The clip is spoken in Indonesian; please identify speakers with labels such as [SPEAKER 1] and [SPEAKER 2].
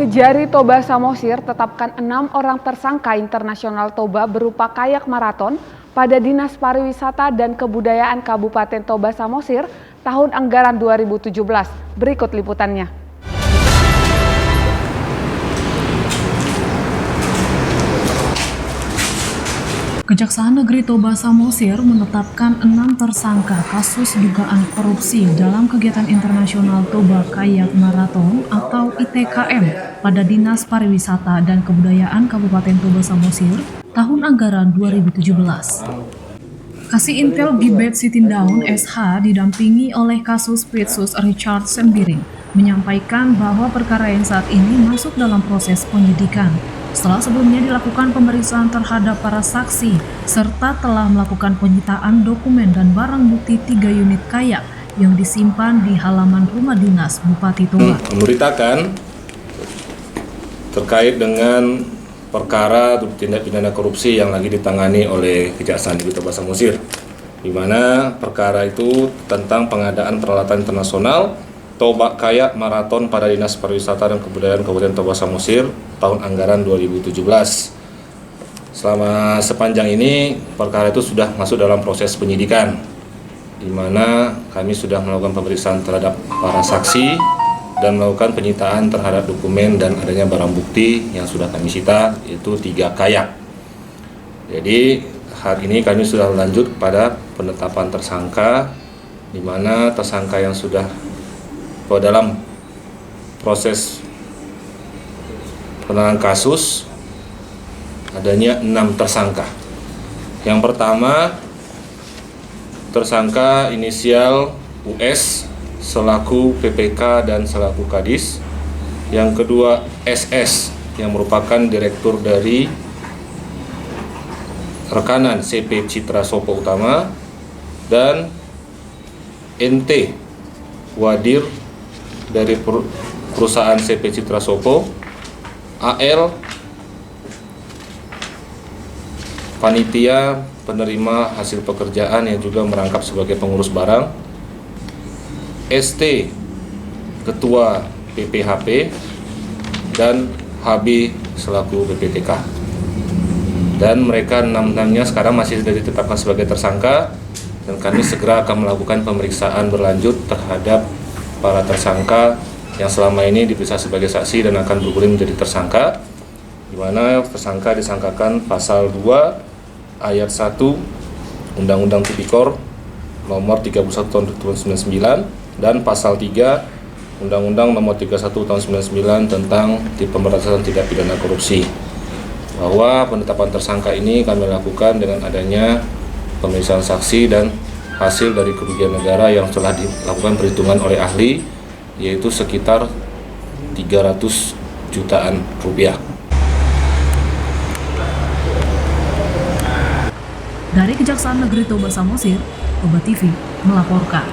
[SPEAKER 1] Kejari Toba Samosir tetapkan 6 orang tersangka internasional Toba berupa kayak maraton pada Dinas Pariwisata dan Kebudayaan Kabupaten Toba Samosir tahun anggaran 2017. Berikut liputannya.
[SPEAKER 2] Kejaksaan Negeri Toba Samosir menetapkan 6 tersangka kasus dugaan korupsi dalam kegiatan internasional Toba Kayak Marathon atau ITKM pada Dinas Pariwisata dan Kebudayaan Kabupaten Toba Samosir tahun anggaran 2017. Kasih Intel Gibet Sitindaun SH didampingi oleh kasus Pitsus Richard Sembiring menyampaikan bahwa perkara yang saat ini masuk dalam proses penyidikan. Setelah sebelumnya dilakukan pemeriksaan terhadap para saksi, serta telah melakukan penyitaan dokumen dan barang bukti 3 unit kayak yang disimpan di halaman rumah dinas Bupati Toba.
[SPEAKER 3] Memberitakan terkait dengan perkara tindak pidana korupsi yang lagi ditangani oleh Kejaksaan Negeri Toba Samosir, di mana perkara itu tentang pengadaan peralatan internasional Toba Kayak Marathon pada Dinas Pariwisata dan Kebudayaan Kabupaten Toba Samosir tahun anggaran 2017. Selama sepanjang ini perkara itu sudah masuk dalam proses penyidikan, di mana kami sudah melakukan pemeriksaan terhadap para saksi dan melakukan penyitaan terhadap dokumen dan adanya barang bukti yang sudah kami sita, yaitu 3 kayak. Jadi hari ini kami sudah lanjut pada penetapan tersangka, di mana tersangka yang sudah dalam proses penanganan kasus adanya 6 tersangka. Yang pertama, tersangka inisial US selaku PPK dan selaku Kadis. Yang kedua, SS yang merupakan direktur dari rekanan CP Citra Sopo Utama, dan NT Wadir dari perusahaan CP Citra Sopo, AL panitia penerima hasil pekerjaan yang juga merangkap sebagai pengurus barang, ST ketua PPHP, dan HB selaku PPTK. Dan mereka 6-6-nya sekarang masih sudah ditetapkan sebagai tersangka, dan kami segera akan melakukan pemeriksaan berlanjut terhadap para tersangka yang selama ini diperiksa sebagai saksi dan akan bergulir menjadi tersangka, di mana tersangka disangkakan pasal 2 ayat 1 Undang-Undang Tipikor nomor 31 tahun 1999 dan pasal 3 Undang-Undang nomor 31 tahun 1999 tentang pemberantasan tindak pidana korupsi. Bahwa penetapan tersangka ini kami lakukan dengan adanya pemeriksaan saksi dan hasil dari kerugian negara yang telah dilakukan perhitungan oleh ahli, yaitu sekitar 300 jutaan rupiah.
[SPEAKER 2] Dari Kejaksaan Negeri Toba Samosir, Toba TV melaporkan.